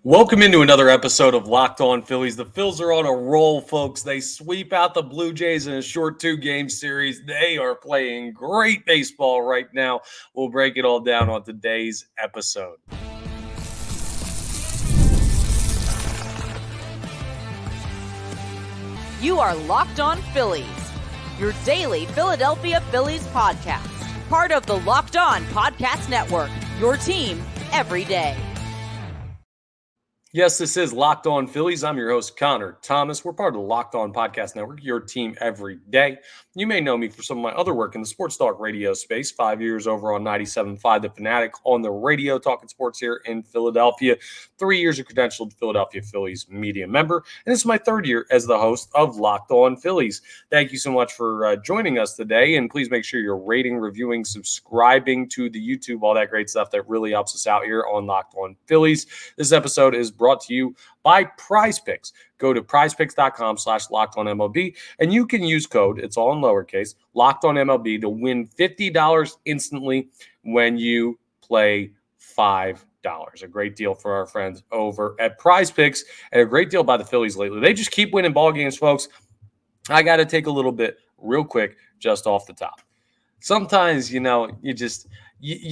Welcome into another episode of Locked On Phillies. The Phils are on a roll, folks. They sweep out the Blue Jays in a short 2-game series. They are playing great baseball right now. We'll break it all down on today's episode. You are Locked On Phillies, your daily Philadelphia Phillies podcast. Part of the Locked On Podcast Network, your team every day. Yes, this is Locked On Phillies. I'm your host, Connor Thomas. We're part of the Locked On Podcast Network, your team every day. You may know me for some of my other work in the sports talk radio space. 5 years over on 97.5 The Fanatic on the radio, talking sports here in Philadelphia. 3 years a credentialed Philadelphia Phillies media member. And this is my third year as the host of Locked On Phillies. Thank you so much for joining us today. And please make sure you're rating, reviewing, subscribing to the YouTube, all that great stuff that really helps us out here on Locked On Phillies. This episode is brought to you by Prize Picks. Go to prizepicks.com/LockedOnMLB and you can use code, it's all in lowercase, LockedOnMLB to win $50 instantly when you play $5. A great deal for our friends over at Prize Picks and a great deal by the Phillies lately. They just keep winning ball games, folks. I got to take a little bit real quick just off the top. Sometimes, you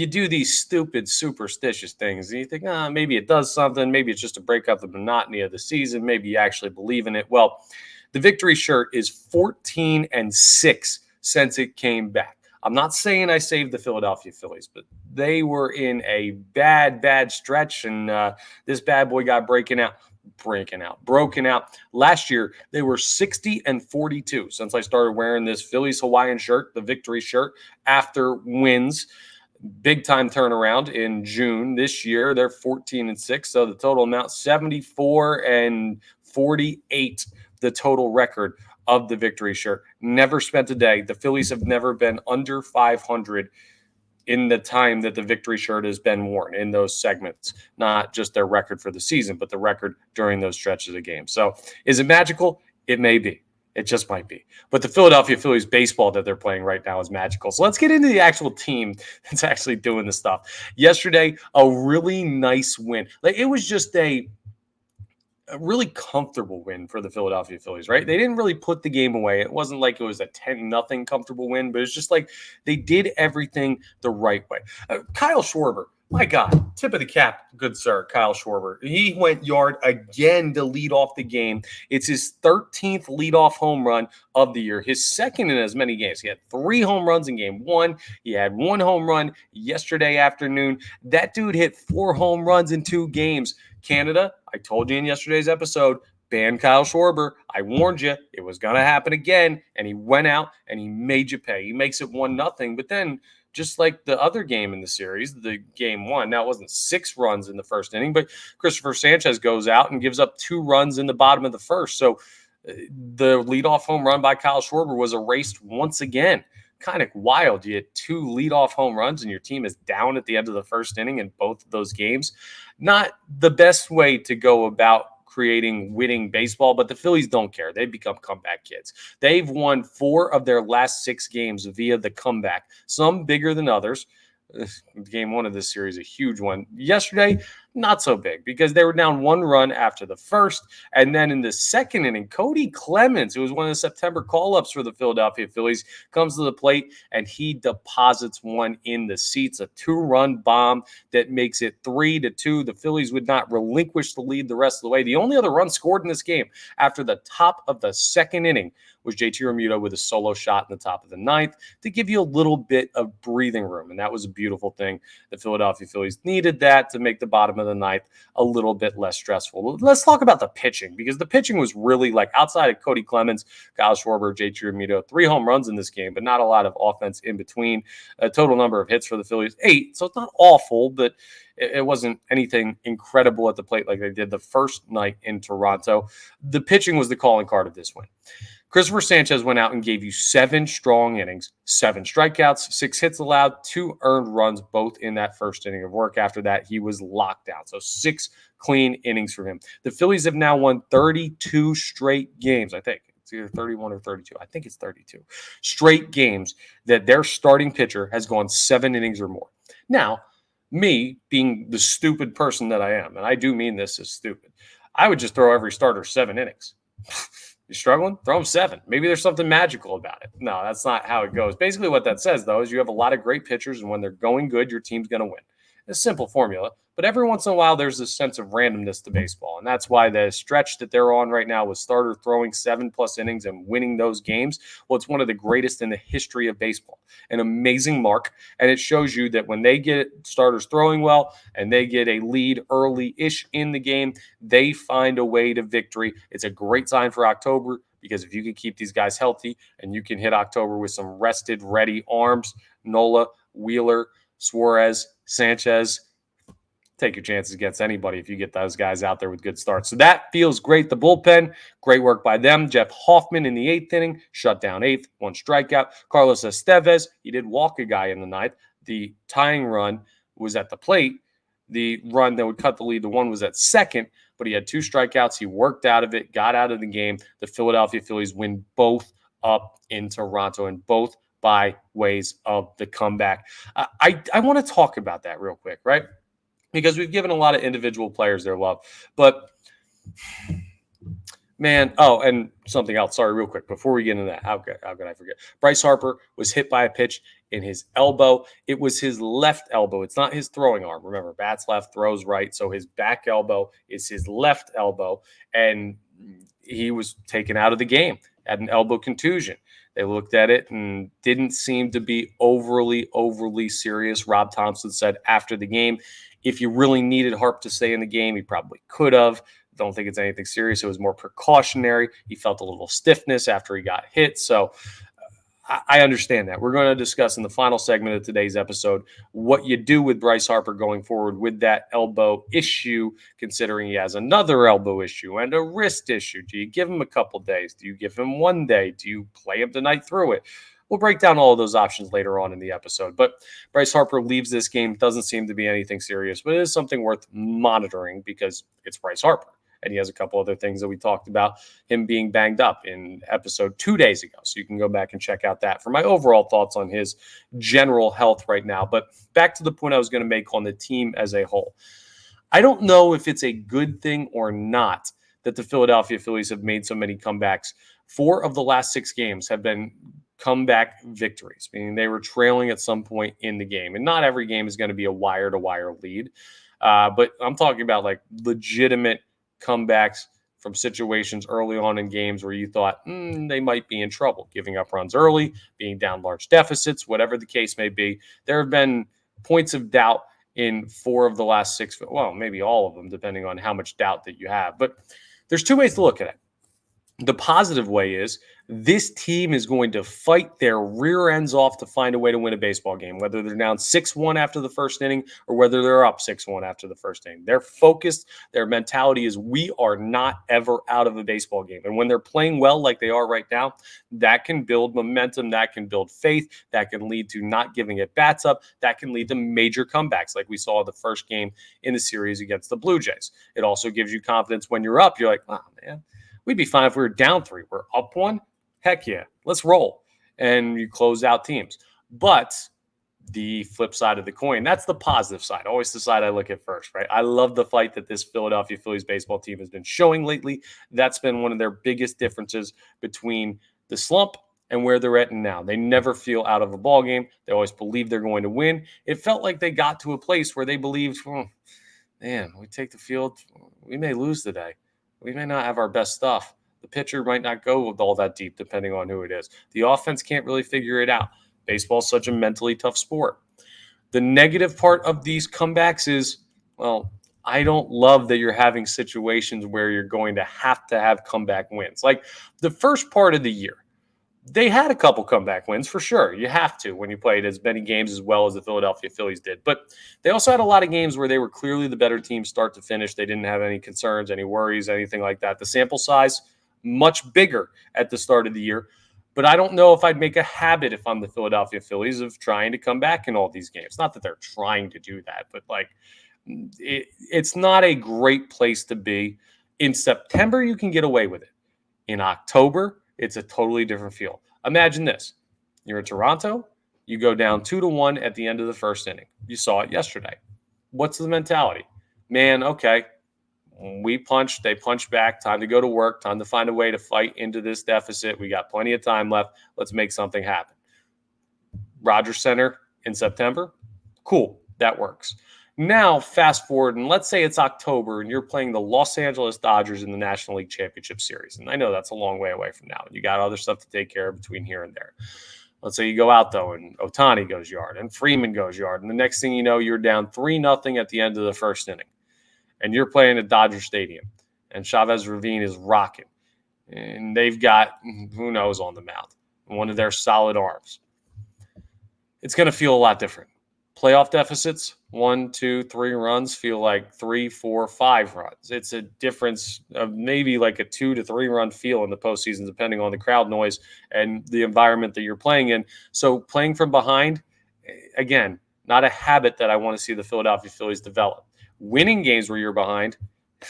do these stupid superstitious things and you think, maybe it does something. Maybe it's just to break up the monotony of the season. Maybe you actually believe in it. Well, the victory shirt is 14-6 since it came back. I'm not saying I saved the Philadelphia Phillies, but they were in a bad stretch, and this bad boy got broken out. Last year, they were 60-42 since I started wearing this Phillies Hawaiian shirt, the victory shirt, after wins. Big time turnaround in June. This year, they're 14-6, so the total amount 74-48, the total record of the victory shirt. Never spent a day. The Phillies have never been under 500 in the time that the victory shirt has been worn in those segments, not just their record for the season, but the record during those stretches of games. So is it magical? It may be. It just might be. But the Philadelphia Phillies baseball that they're playing right now is magical. So let's get into the actual team that's actually doing the stuff. Yesterday, a really nice win. It was just a really comfortable win for the Philadelphia Phillies, right? They didn't really put the game away. It wasn't like it was a 10-0 comfortable win, but it's just like they did everything the right way. Kyle Schwarber, my God, tip of the cap, good sir, Kyle Schwarber. He went yard again to lead off the game. It's his 13th leadoff home run of the year, his second in as many games. He had 3 home runs in game 1. He had 1 home run yesterday afternoon. That dude hit 4 home runs in 2 games. Canada, I told you in yesterday's episode, ban Kyle Schwarber. I warned you it was going to happen again, and he went out and he made you pay. He makes it 1-0, but then just like the other game in the series, the game 1, now it wasn't 6 runs in the first inning, but Cristopher Sanchez goes out and gives up 2 runs in the bottom of the first. So the leadoff home run by Kyle Schwarber was erased once again. Kind of wild. You had 2 leadoff home runs and your team is down at the end of the first inning in both of those games. Not the best way to go about creating winning baseball, but the Phillies don't care. They've become comeback kids. They've won 4 of their last 6 games via the comeback, some bigger than others. Game 1 of this series, a huge one. Yesterday, not so big because they were down 1 run after the first. And then in the second inning, Cody Clemens, who was one of the September call-ups for the Philadelphia Phillies, comes to the plate and he deposits one in the seats, a 2-run bomb that makes it 3-2. The Phillies would not relinquish the lead the rest of the way. The only other run scored in this game after the top of the second inning was JT Realmuto with a solo shot in the top of the 9th to give you a little bit of breathing room. And that was a beautiful thing. The Philadelphia Phillies needed that to make the bottom of the 9th a little bit less stressful. Let's talk about the pitching, because the pitching was really, like, outside of Cody Clemens, Kyle Schwarber, JT Realmuto, 3 home runs in this game, but not a lot of offense in between. A total number of hits for the Phillies, 8. So it's not awful, but it wasn't anything incredible at the plate like they did the first night in Toronto. The pitching was the calling card of this win. Cristopher Sanchez went out and gave you 7 strong innings, 7 strikeouts, 6 hits allowed, 2 earned runs, both in that first inning of work. After that, he was locked down. So 6 clean innings for him. The Phillies have now won 32 straight games, I think. It's either 31 or 32. I think it's 32. Straight games that their starting pitcher has gone 7 innings or more. Now, me being the stupid person that I am, and I do mean this as stupid, I would just throw every starter 7 innings. You're struggling? Throw them 7. Maybe there's something magical about it. No, that's not how it goes. Basically, what that says, though, is you have a lot of great pitchers, and when they're going good, your team's going to win. It's a simple formula, but every once in a while, there's this sense of randomness to baseball, and that's why the stretch that they're on right now with starter throwing 7+ innings and winning those games, well, it's one of the greatest in the history of baseball. An amazing mark, and it shows you that when they get starters throwing well and they get a lead early-ish in the game, they find a way to victory. It's a great sign for October because if you can keep these guys healthy and you can hit October with some rested, ready arms, Nola, Wheeler, Suarez, Sanchez, take your chances against anybody if you get those guys out there with good starts. So that feels great. The bullpen, great work by them. Jeff Hoffman in the 8th inning, shut down 8th, 1 strikeout. Carlos Estevez, he did walk a guy in the 9th. The tying run was at the plate. The run that would cut the lead, the one was at second, but he had 2 strikeouts. He worked out of it, got out of the game. The Philadelphia Phillies win both up in Toronto and both by ways of the comeback. I want to talk about that real quick, right? Because we've given a lot of individual players their love. But, man, and something else. Sorry, real quick, before we get into that, how could I forget? Bryce Harper was hit by a pitch in his elbow. It was his left elbow. It's not his throwing arm. Remember, bats left, throws right. So his back elbow is his left elbow. And he was taken out of the game, had an elbow contusion. They looked at it and didn't seem to be overly serious. Rob Thompson said after the game, if you really needed Harp to stay in the game, he probably could have. Don't think it's anything serious. It was more precautionary. He felt a little stiffness after he got hit. So I understand that. We're going to discuss in the final segment of today's episode what you do with Bryce Harper going forward with that elbow issue, considering he has another elbow issue and a wrist issue. Do you give him a couple days? Do you give him 1 day? Do you play him tonight through it? We'll break down all of those options later on in the episode. But Bryce Harper leaves this game. Doesn't seem to be anything serious, but it is something worth monitoring because it's Bryce Harper. And he has a couple other things that we talked about, him being banged up in episode 2 days ago. So you can go back and check out that for my overall thoughts on his general health right now. But back to the point I was going to make on the team as a whole. I don't know if it's a good thing or not that the Philadelphia Phillies have made so many comebacks. 4 of the last 6 games have been comeback victories, meaning they were trailing at some point in the game. And not every game is going to be a wire-to-wire lead. But I'm talking about like legitimate comebacks from situations early on in games where you thought they might be in trouble, giving up runs early, being down large deficits, whatever the case may be. There have been points of doubt in 4 of the last 6, well, maybe all of them, depending on how much doubt that you have. But there's 2 ways to look at it. The positive way is this team is going to fight their rear ends off to find a way to win a baseball game, whether they're down 6-1 after the first inning or whether they're up 6-1 after the first inning. They're focused. Their mentality is we are not ever out of a baseball game. And when they're playing well like they are right now, that can build momentum. That can build faith. That can lead to not giving it bats up. That can lead to major comebacks like we saw the first game in the series against the Blue Jays. It also gives you confidence when you're up. You're like, wow, man, we'd be fine if we were down 3. We're up 1. Heck yeah, let's roll. And you close out teams. But the flip side of the coin, that's the positive side. Always the side I look at first, right? I love the fight that this Philadelphia Phillies baseball team has been showing lately. That's been one of their biggest differences between the slump and where they're at now. They never feel out of a ball game. They always believe they're going to win. It felt like they got to a place where they believed, man, we take the field, we may lose today. We may not have our best stuff. The pitcher might not go all that deep, depending on who it is. The offense can't really figure it out. Baseball's such a mentally tough sport. The negative part of these comebacks is, well, I don't love that you're having situations where you're going to have comeback wins. Like the first part of the year, they had a couple comeback wins for sure. You have to when you played as many games as well as the Philadelphia Phillies did. But they also had a lot of games where they were clearly the better team start to finish. They didn't have any concerns, any worries, anything like that. The sample size, much bigger at the start of the year. But I don't know if I'd make a habit if I'm the Philadelphia Phillies of trying to come back in all these games. Not that they're trying to do that, but like it's not a great place to be. In September, you can get away with it. In October, it's a totally different feel. Imagine this. You're in Toronto. You go down 2-1 at the end of the first inning. You saw it yesterday. what's the mentality? Man, okay, we punched, they punched back, time to go to work, time to find a way to fight into this deficit. We got plenty of time left. Let's make something happen. Rogers Center in September, cool, that works. Now, fast forward, and let's say it's October, and you're playing the Los Angeles Dodgers in the National League Championship Series. And I know that's a long way away from now. You got other stuff to take care of between here and there. Let's say you go out, though, and Ohtani goes yard, and Freeman goes yard. And the next thing you know, you're down 3-0 at the end of the first inning. And you're playing at Dodger Stadium. And Chavez Ravine is rocking. And they've got, who knows, on the mound. One of their solid arms. It's going to feel a lot different. Playoff deficits, 1, 2, 3 runs feel like 3, 4, 5 runs. It's a difference of maybe like a 2 to 3 run feel in the postseason, depending on the crowd noise and the environment that you're playing in. So playing from behind, again, not a habit that I want to see the Philadelphia Phillies develop. Winning games where you're behind,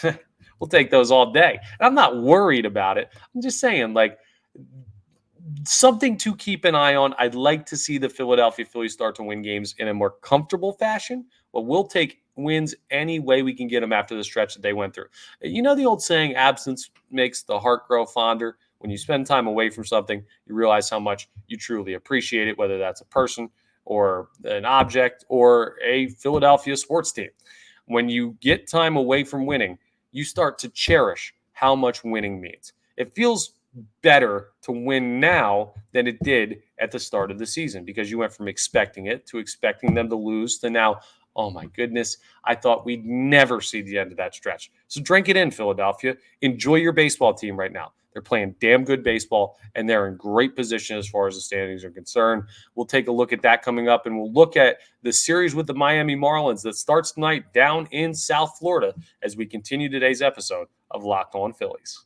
we'll take those all day. And I'm not worried about it. I'm just saying, like, something to keep an eye on. I'd like to see the Philadelphia Phillies start to win games in a more comfortable fashion, but we'll take wins any way we can get them after the stretch that they went through. You know the old saying, absence makes the heart grow fonder? When you spend time away from something, you realize how much you truly appreciate it, whether that's a person or an object or a Philadelphia sports team. When you get time away from winning, you start to cherish how much winning means. It feels better to win now than it did at the start of the season because you went from expecting it to expecting them to lose to now, oh my goodness, I thought we'd never see the end of that stretch. So drink it in, Philadelphia. Enjoy your baseball team right now. They're playing damn good baseball, and they're in great position as far as the standings are concerned. We'll take a look at that coming up, and we'll look at the series with the Miami Marlins that starts tonight down in South Florida as we continue today's episode of Locked On Phillies.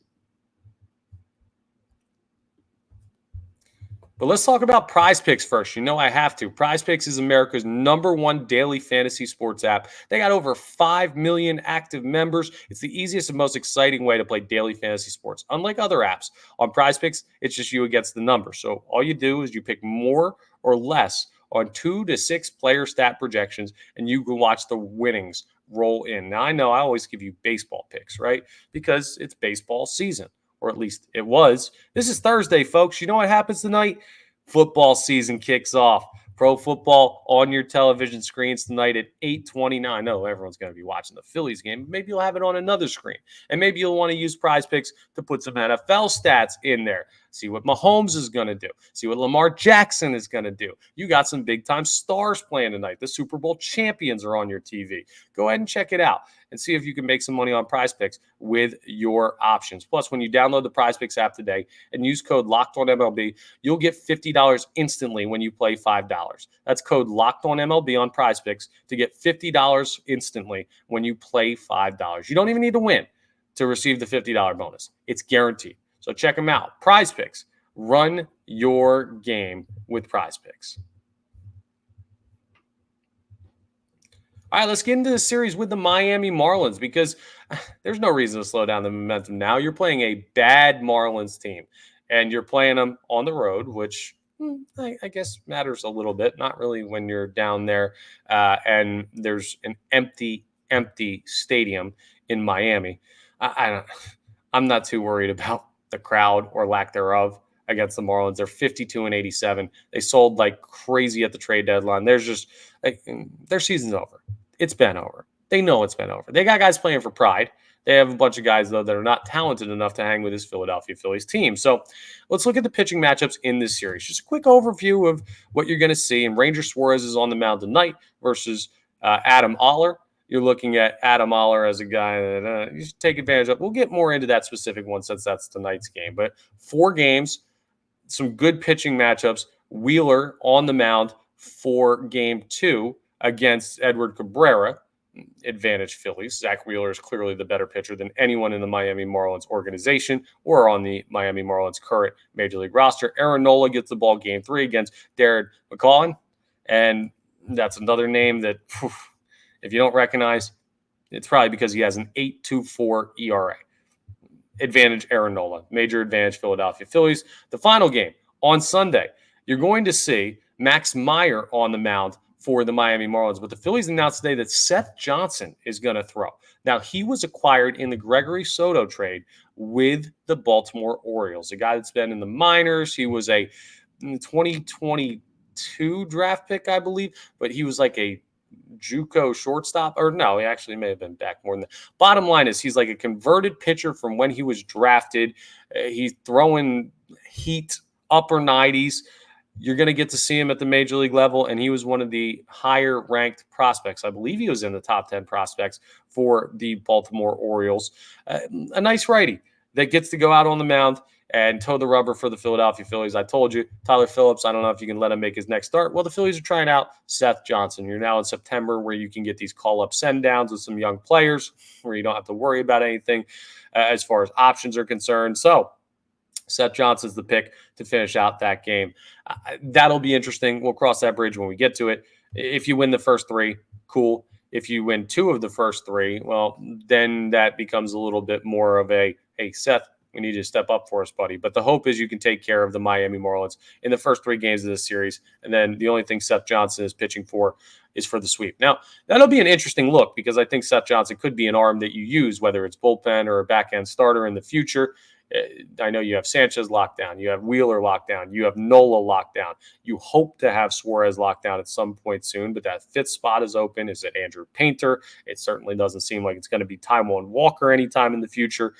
But let's talk about Prize Picks first. You know I have to. Prize Picks is America's #1 daily fantasy sports app. They got over 5 million active members. It's the easiest and most exciting way to play daily fantasy sports. Unlike other apps, on Prize Picks, it's just you against the number. So all you do is you pick more or less on 2 to 6 player stat projections, and you can watch the winnings roll in. Now, I know I always give you baseball picks, right? Because it's baseball season. Or at least it was. This is Thursday, folks. You know what happens tonight? Football season kicks off. Pro football on your television screens tonight at 8:29. I know everyone's going to be watching the Phillies game. Maybe you'll have it on another screen. And maybe you'll want to use Prize Picks to put some NFL stats in there. See what Mahomes is going to do. See what Lamar Jackson is going to do. You got some big-time stars playing tonight. The Super Bowl champions are on your TV. Go ahead and check it out and see if you can make some money on Prize Picks with your options. Plus, when you download the Prize Picks app today and use code LOCKEDONMLB, you'll get $50 instantly when you play $5. That's code LOCKEDONMLB on Prize Picks to get $50 instantly when you play $5. You don't even need to win to receive the $50 bonus. It's guaranteed. So check them out. Prize Picks. Run your game with Prize Picks. All right, let's get into the series with the Miami Marlins because there's no reason to slow down the momentum now. You're playing a bad Marlins team, and you're playing them on the road, which I guess matters a little bit. Not really when you're down there and there's an empty stadium in Miami. I'm not too worried about the crowd or lack thereof against the Marlins. They're 52-87. They sold like crazy at the trade deadline. There's just their season's over. It's been over. They know it's been over. They got guys playing for pride. They have a bunch of guys, though, that are not talented enough to hang with this Philadelphia Phillies team. So let's look at the pitching matchups in this series. Just a quick overview of what you're going to see. And Ranger Suarez is on the mound tonight versus Adam Oller. You're looking at Adam Oller as a guy that you should take advantage of. We'll get more into that specific one since that's tonight's game. But 4 games, some good pitching matchups. Wheeler on the mound for game 2 against Edward Cabrera. Advantage Phillies. Zach Wheeler is clearly the better pitcher than anyone in the Miami Marlins organization or on the Miami Marlins current Major League roster. Aaron Nola gets the ball game 3 against Darren McCullough. And that's another name that, if you don't recognize, it's probably because he has an 8.24 ERA. Advantage Aaron Nola. Major advantage Philadelphia Phillies. The final game on Sunday, you're going to see Max Meyer on the mound for the Miami Marlins. But the Phillies announced today that Seth Johnson is going to throw. Now, he was acquired in the Gregory Soto trade with the Baltimore Orioles, a guy that's been in the minors. He was a 2022 draft pick, I believe, but he was like a JUCO shortstop, or no, he actually may have been back more than that. Bottom line is he's like a converted pitcher from when he was drafted. He's throwing heat, upper 90s. You're going to get to see him at the major league level, and he was one of the higher ranked prospects. I believe he was in the top 10 prospects for the Baltimore Orioles. A nice righty that gets to go out on the mound and toe the rubber for the Philadelphia Phillies. I told you, Tyler Phillips, I don't know if you can let him make his next start. Well, the Phillies are trying out Seth Johnson. You're now in September where you can get these call-up send-downs with some young players where you don't have to worry about anything as far as options are concerned. So Seth Johnson's the pick to finish out that game. That'll be interesting. We'll cross that bridge when we get to it. If you win the first three, cool. If you win two of the first three, well, then that becomes a little bit more of a, hey, Seth, we need you to step up for us, buddy. But the hope is you can take care of the Miami Marlins in the first three games of this series. And then the only thing Seth Johnson is pitching for is for the sweep. Now, that'll be an interesting look because I think Seth Johnson could be an arm that you use, whether it's bullpen or a back-end starter in the future. I know you have Sanchez locked down. You have Wheeler locked down. You have Nola locked down. You hope to have Suarez locked down at some point soon, but that fifth spot is open. Is it Andrew Painter? It certainly doesn't seem like it's going to be Taijuan Walker anytime in the future.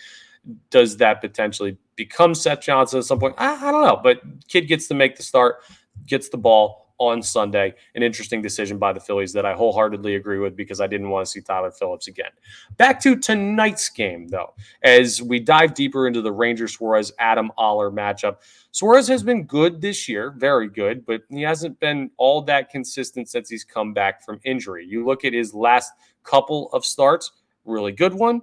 Does that potentially become Seth Johnson at some point? I don't know, but kid gets to make the start, gets the ball on Sunday. An interesting decision by the Phillies that I wholeheartedly agree with because I didn't want to see Tyler Phillips again. Back to tonight's game, though, as we dive deeper into the Ranger-Suarez-Adam Oller matchup. Suarez has been good this year, very good, but he hasn't been all that consistent since he's come back from injury. You look at his last couple of starts, really good one,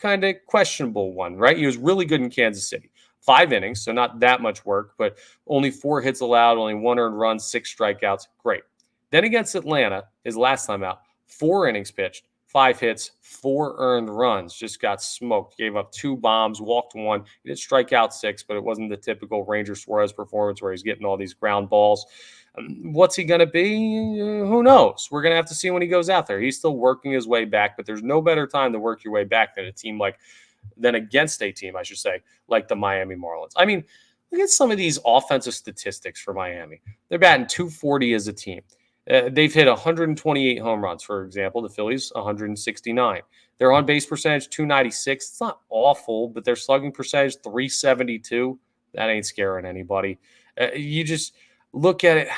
kind of questionable one, right? He was really good in Kansas City. 5 innings, so not that much work, but only 4 hits allowed, only 1 earned run, 6 strikeouts. Great. Then against Atlanta, his last time out, 4 innings pitched, 5 hits, 4 earned runs. Just got smoked. Gave up 2 bombs, walked 1. He did strike out 6, but it wasn't the typical Ranger Suarez performance where he's getting all these ground balls. What's he going to be? Who knows? We're going to have to see when he goes out there. He's still working his way back, but there's no better time to work your way back than against a team, I should say, like the Miami Marlins. I mean, look at some of these offensive statistics for Miami. They're batting .240 as a team. They've hit 128 home runs, for example. The Phillies, 169. Their on-base percentage, .296. It's not awful, but their slugging percentage, .372. That ain't scaring anybody. You just look at it.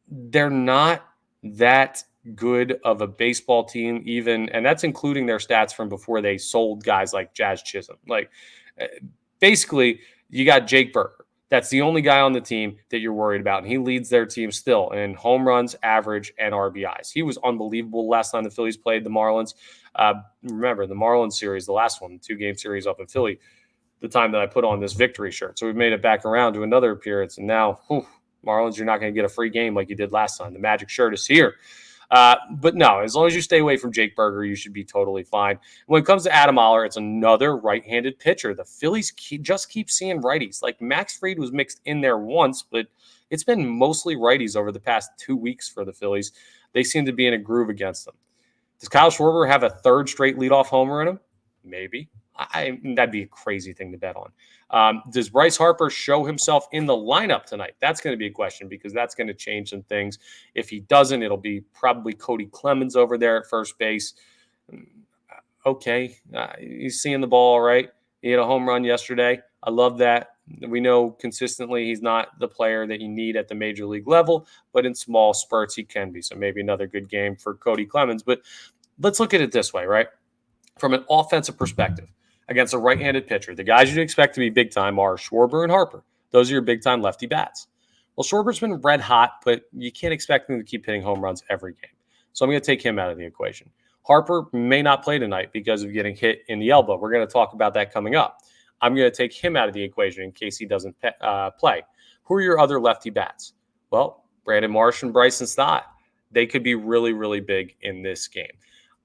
They're not that good of a baseball team even, and that's including their stats from before they sold guys like Jazz Chisholm. Like, basically, you got Jake Burger. That's the only guy on the team that you're worried about, and he leads their team still in home runs, average, and RBIs. He was unbelievable last time the Phillies played the Marlins. Remember, the Marlins series, the last one, 2-game series up in Philly, the time that I put on this victory shirt. So we've made it back around to another appearance, and now, Marlins, you're not going to get a free game like you did last time. The magic shirt is here. But no, as long as you stay away from Jake Burger, you should be totally fine. When it comes to Adam Oller, it's another right-handed pitcher. The Phillies just keep seeing righties. Like, Max Fried was mixed in there once, but it's been mostly righties over the past 2 weeks for the Phillies. They seem to be in a groove against them. Does Kyle Schwarber have a 3rd straight leadoff homer in him? Maybe. That'd be a crazy thing to bet on. Does Bryce Harper show himself in the lineup tonight? That's going to be a question because that's going to change some things. If he doesn't, it'll be probably Cody Clemens over there at first base. Okay, he's seeing the ball all right. He hit a home run yesterday. I love that. We know consistently he's not the player that you need at the major league level, but in small spurts he can be. So maybe another good game for Cody Clemens. But let's look at it this way, right? From an offensive perspective, against a right-handed pitcher, the guys you'd expect to be big-time are Schwarber and Harper. Those are your big-time lefty bats. Well, Schwarber's been red hot, but you can't expect him to keep hitting home runs every game. So I'm going to take him out of the equation. Harper may not play tonight because of getting hit in the elbow. We're going to talk about that coming up. I'm going to take him out of the equation in case he doesn't play. Who are your other lefty bats? Well, Brandon Marsh and Bryson Stott. They could be really, really big in this game.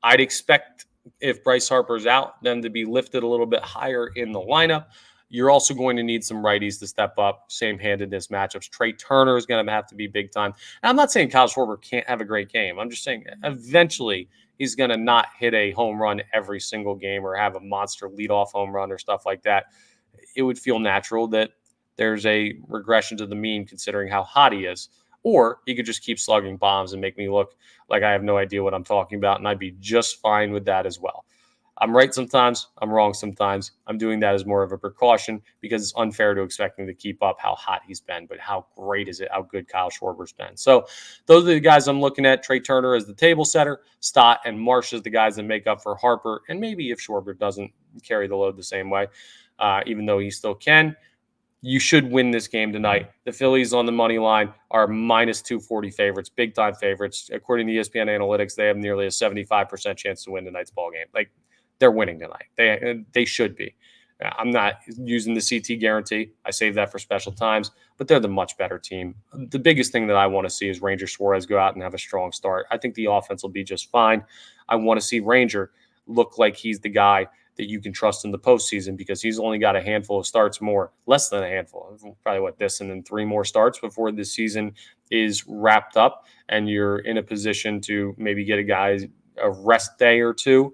I'd expect, if Bryce Harper's out, them to be lifted a little bit higher in the lineup. You're also going to need some righties to step up, same-handedness matchups. Trey Turner is going to have to be big time. And I'm not saying Kyle Schwarber can't have a great game. I'm just saying eventually he's going to not hit a home run every single game or have a monster leadoff home run or stuff like that. It would feel natural that there's a regression to the mean considering how hot he is. Or he could just keep slugging bombs and make me look like I have no idea what I'm talking about, and I'd be just fine with that as well. I'm right sometimes. I'm wrong sometimes. I'm doing that as more of a precaution because it's unfair to expect him to keep up how hot he's been, but how great is it, how good Kyle Schwarber's been. So those are the guys I'm looking at. Trey Turner as the table setter, Stott and Marsh as the guys that make up for Harper, and maybe if Schwarber doesn't carry the load the same way, even though he still can. You should win this game tonight. The Phillies on the money line are minus 240 favorites, big time favorites. According to ESPN Analytics, they have nearly a 75% chance to win tonight's ball game. Like, they're winning tonight. They should be. I'm not using the CT guarantee. I save that for special times, but they're the much better team. The biggest thing that I want to see is Ranger Suarez go out and have a strong start. I think the offense will be just fine. I want to see Ranger look like he's the guy that you can trust in the postseason because he's only got a handful of starts more, less than a handful, probably this and then 3 more starts before the season is wrapped up and you're in a position to maybe get a rest day or 2.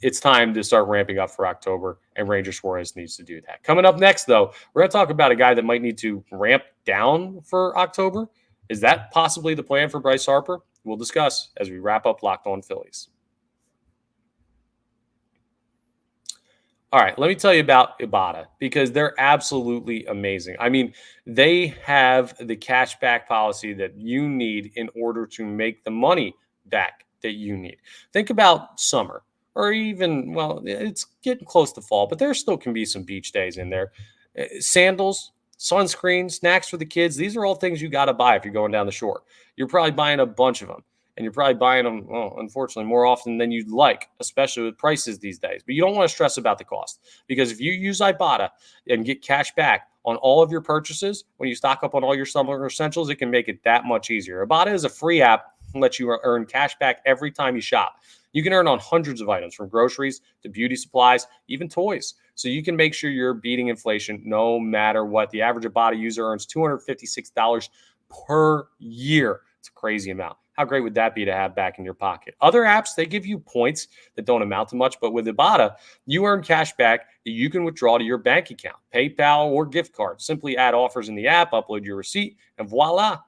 It's time to start ramping up for October, and Ranger Suarez needs to do that. Coming up next, though, we're going to talk about a guy that might need to ramp down for October. Is that possibly the plan for Bryce Harper? We'll discuss as we wrap up Locked On Phillies. All right, let me tell you about Ibotta because they're absolutely amazing. I mean, they have the cashback policy that you need in order to make the money back that you need. Think about summer or even, well, it's getting close to fall, but there still can be some beach days in there. Sandals, sunscreen, snacks for the kids. These are all things you got to buy if you're going down the shore. You're probably buying a bunch of them. And you're probably buying them, well, unfortunately, more often than you'd like, especially with prices these days. But you don't want to stress about the cost because if you use Ibotta and get cash back on all of your purchases, when you stock up on all your summer essentials, it can make it that much easier. Ibotta is a free app that lets you earn cash back every time you shop. You can earn on hundreds of items from groceries to beauty supplies, even toys. So you can make sure you're beating inflation no matter what. The average Ibotta user earns $256 per year. It's a crazy amount. How great would that be to have back in your pocket? Other apps, they give you points that don't amount to much, but with Ibotta, you earn cash back that you can withdraw to your bank account, PayPal, or gift card. Simply add offers in the app, upload your receipt, and voila,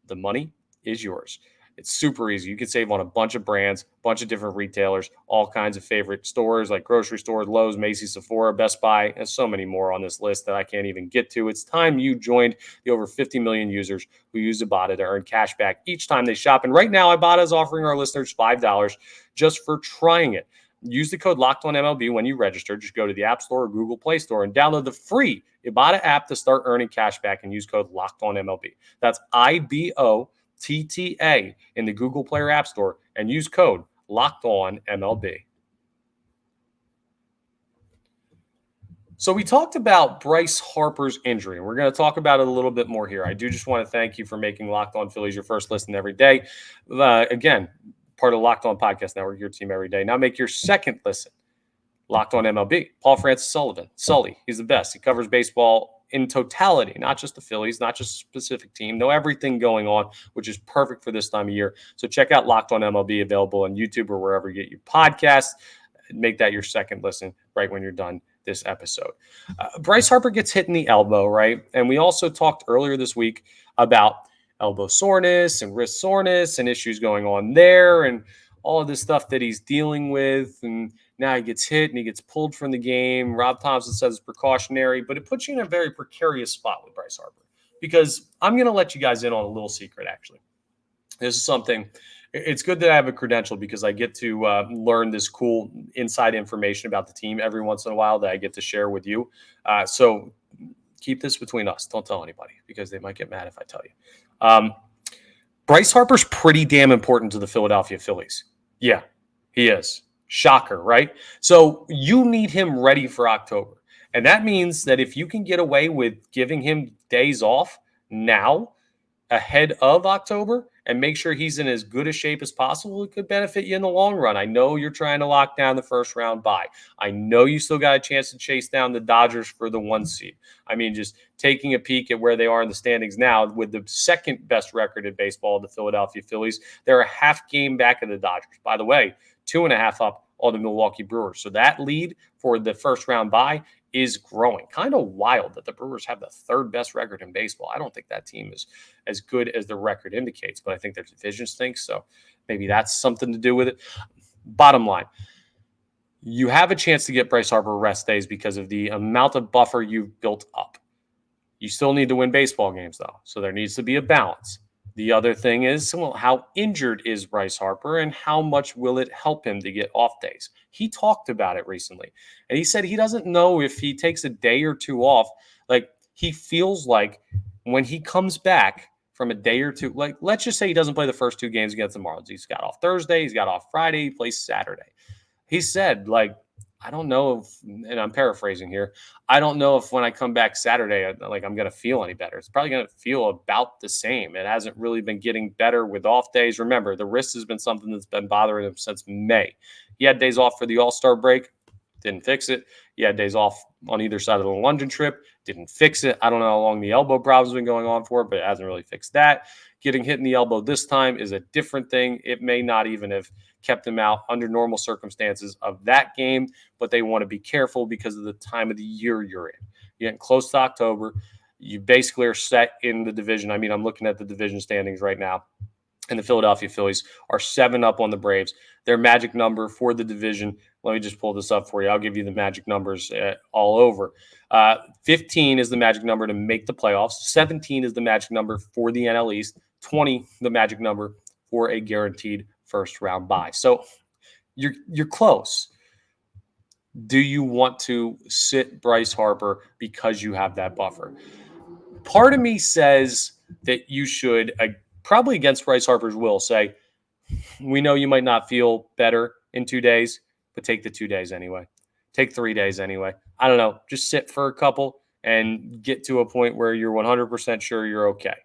the money is yours. It's super easy. You can save on a bunch of brands, a bunch of different retailers, all kinds of favorite stores like grocery stores, Lowe's, Macy's, Sephora, Best Buy, and so many more on this list that I can't even get to. It's time you joined the over 50 million users who use Ibotta to earn cash back each time they shop. And right now, Ibotta is offering our listeners $5 just for trying it. Use the code LOCKEDONMLB when you register. Just go to the App Store or Google Play Store and download the free Ibotta app to start earning cash back and use code LOCKEDONMLB. That's IBOTTA in the Google Play or App Store and use code LOCKEDONMLB. So we talked about Bryce Harper's injury, and we're going to talk about it a little bit more here. I do just want to thank you for making Locked On Phillies your first listen every day. Again, part of Locked On Podcast Network, your team every day. Now make your second listen Locked On MLB. Paul Francis Sullivan, Sully, he's the best. He covers baseball in totality, not just the Phillies, not just a specific team, know everything going on, which is perfect for this time of year. So check out Locked On MLB, available on YouTube or wherever you get your podcasts. Make that your second listen right when you're done this episode. Bryce Harper gets hit in the elbow, right? And we also talked earlier this week about elbow soreness and wrist soreness and issues going on there and all of this stuff that he's dealing with. And now he gets hit and he gets pulled from the game. Rob Thompson says it's precautionary, but it puts you in a very precarious spot with Bryce Harper because I'm going to let you guys in on a little secret, actually. This is something, it's good that I have a credential because I get to learn this cool inside information about the team every once in a while that I get to share with you. So keep this between us. Don't tell anybody because they might get mad if I tell you. Bryce Harper's pretty damn important to the Philadelphia Phillies. Yeah, he is. Shocker, right? So you need him ready for October. And that means that if you can get away with giving him days off now ahead of October and make sure he's in as good a shape as possible, it could benefit you in the long run. I know you're trying to lock down the first round bye. I know you still got a chance to chase down the Dodgers for the 1 seed. I mean, just taking a peek at where they are in the standings now, with the second best record in baseball, the Philadelphia Phillies, they're a half game back of the Dodgers. By the way, 2.5 up on the Milwaukee Brewers. So that lead for the first round bye is growing. Kind of wild that the Brewers have the third best record in baseball. I don't think that team is as good as the record indicates, but I think their division stinks. So maybe that's something to do with it. Bottom line, you have a chance to get Bryce Harper rest days because of the amount of buffer you've built up. You still need to win baseball games, though. So there needs to be a balance. The other thing is, well, how injured is Bryce Harper and how much will it help him to get off days? He talked about it recently, and he said he doesn't know if he takes a day or two off. Like, he feels like when he comes back from a day or two, like, let's just say he doesn't play the first 2 games against the Marlins. He's got off Thursday, he's got off Friday, he plays Saturday. He said, like, I don't know if, and I'm paraphrasing here, I don't know if when I come back Saturday, like, I'm going to feel any better. It's probably going to feel about the same. It hasn't really been getting better with off days. Remember, the wrist has been something that's been bothering him since May. He had days off for the All-Star break, didn't fix it. He had days off on either side of the London trip, didn't fix it. I don't know how long the elbow problem's been going on for, but it hasn't really fixed that. Getting hit in the elbow this time is a different thing. It may not even have kept him out under normal circumstances of that game, but they want to be careful because of the time of the year you're in. You're getting close to October. You basically are set in the division. I mean, I'm looking at the division standings right now, and the Philadelphia Phillies are 7 up on the Braves. Their magic number for the division, let me just pull this up for you. I'll give you the magic numbers all over. 15 is the magic number to make the playoffs. 17 is the magic number for the NL East. 20, the magic number for a guaranteed first round bye. So you're close. Do you want to sit Bryce Harper because you have that buffer? Part of me says that you should, probably against Bryce Harper's will, say, we know you might not feel better in 2 days, but take the 2 days anyway. Take 3 days anyway. I don't know. Just sit for a couple and get to a point where you're 100% sure you're okay.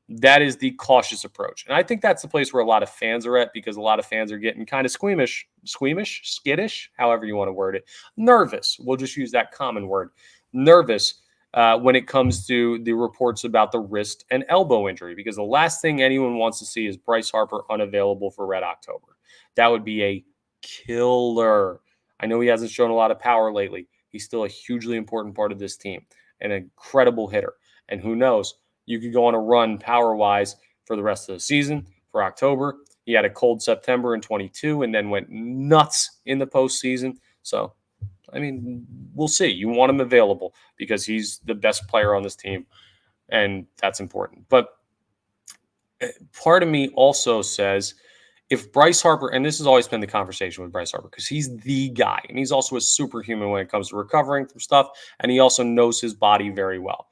That is the cautious approach. And I think that's the place where a lot of fans are at, because a lot of fans are getting kind of skittish, however you want to word it. Nervous. We'll just use that common word. Nervous when it comes to the reports about the wrist and elbow injury, because the last thing anyone wants to see is Bryce Harper unavailable for Red October. That would be a killer. I know he hasn't shown a lot of power lately. He's still a hugely important part of this team, an incredible hitter. And who knows? You could go on a run power-wise for the rest of the season, for October. He had a cold September in 22 and then went nuts in the postseason. So, I mean, we'll see. You want him available because he's the best player on this team, and that's important. But part of me also says, if Bryce Harper, and this has always been the conversation with Bryce Harper, because he's the guy, and he's also a superhuman when it comes to recovering from stuff, and he also knows his body very well.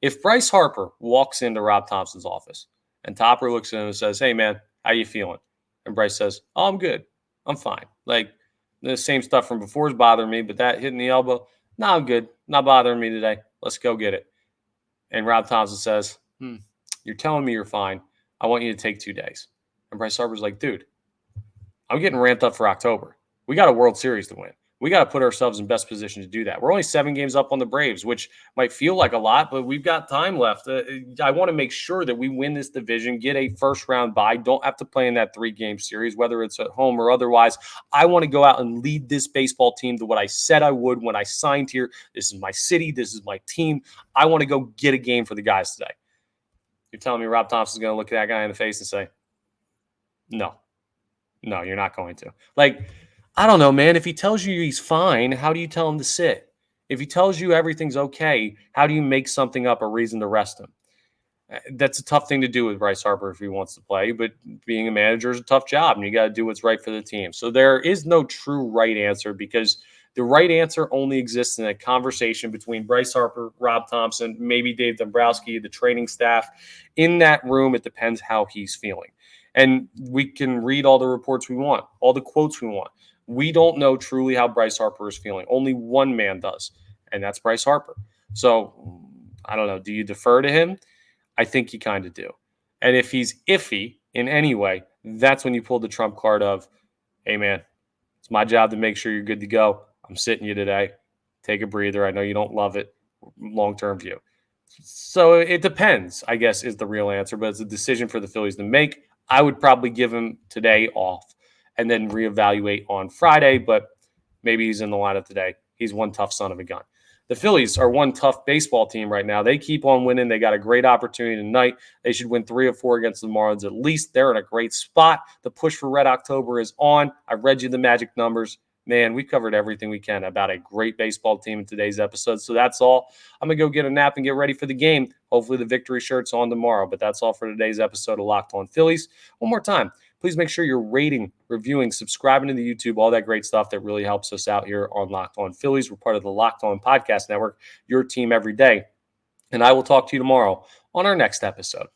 If Bryce Harper walks into Rob Thompson's office and Topper looks at him and says, hey, man, how you feeling? And Bryce says, oh, I'm good. I'm fine. Like, the same stuff from before is bothering me, but that hitting the elbow, no, I'm good. Not bothering me today. Let's go get it. And Rob Thompson says, you're telling me you're fine. I want you to take 2 days. And Bryce Harper's like, dude, I'm getting ramped up for October. We got a World Series to win. We got to put ourselves in best position to do that. We're only 7 games up on the Braves, which might feel like a lot, but we've got time left. I want to make sure that we win this division, get a first-round bye, don't have to play in that 3-game series, whether it's at home or otherwise. I want to go out and lead this baseball team to what I said I would when I signed here. This is my city. This is my team. I want to go get a game for the guys today. You're telling me Rob Thompson's going to look at that guy in the face and say, no, you're not going to. Like, I don't know, man. If he tells you he's fine, how do you tell him to sit? If he tells you everything's okay, how do you make something up a reason to rest him? That's a tough thing to do with Bryce Harper if he wants to play, but being a manager is a tough job, and you got to do what's right for the team. So there is no true right answer, because the right answer only exists in a conversation between Bryce Harper, Rob Thompson, maybe Dave Dombrowski, the training staff. In that room, it depends how he's feeling. And we can read all the reports we want, all the quotes we want. We don't know truly how Bryce Harper is feeling. Only one man does, and that's Bryce Harper. So, I don't know. Do you defer to him? I think you kind of do. And if he's iffy, in any way, that's when you pull the trump card of, hey, man, it's my job to make sure you're good to go. I'm sitting you today. Take a breather. I know you don't love it. Long-term view. So it depends, I guess, is the real answer, but it's a decision for the Phillies to make. I would probably give him today off and then reevaluate on Friday, but maybe he's in the lineup today. He's one tough son of a gun. The Phillies are one tough baseball team right now. They keep on winning. They got a great opportunity tonight. They should win 3 or 4 against the Marlins at least. They're in a great spot. The push for Red October is on. I read you the magic numbers. Man, we covered everything we can about a great baseball team in today's episode. So that's all. I'm going to go get a nap and get ready for the game. Hopefully the victory shirt's on tomorrow. But that's all for today's episode of Locked On Phillies. One more time, please make sure you're rating, reviewing, subscribing to the YouTube, all that great stuff that really helps us out here on Locked On Phillies. We're part of the Locked On Podcast Network, your team every day. And I will talk to you tomorrow on our next episode.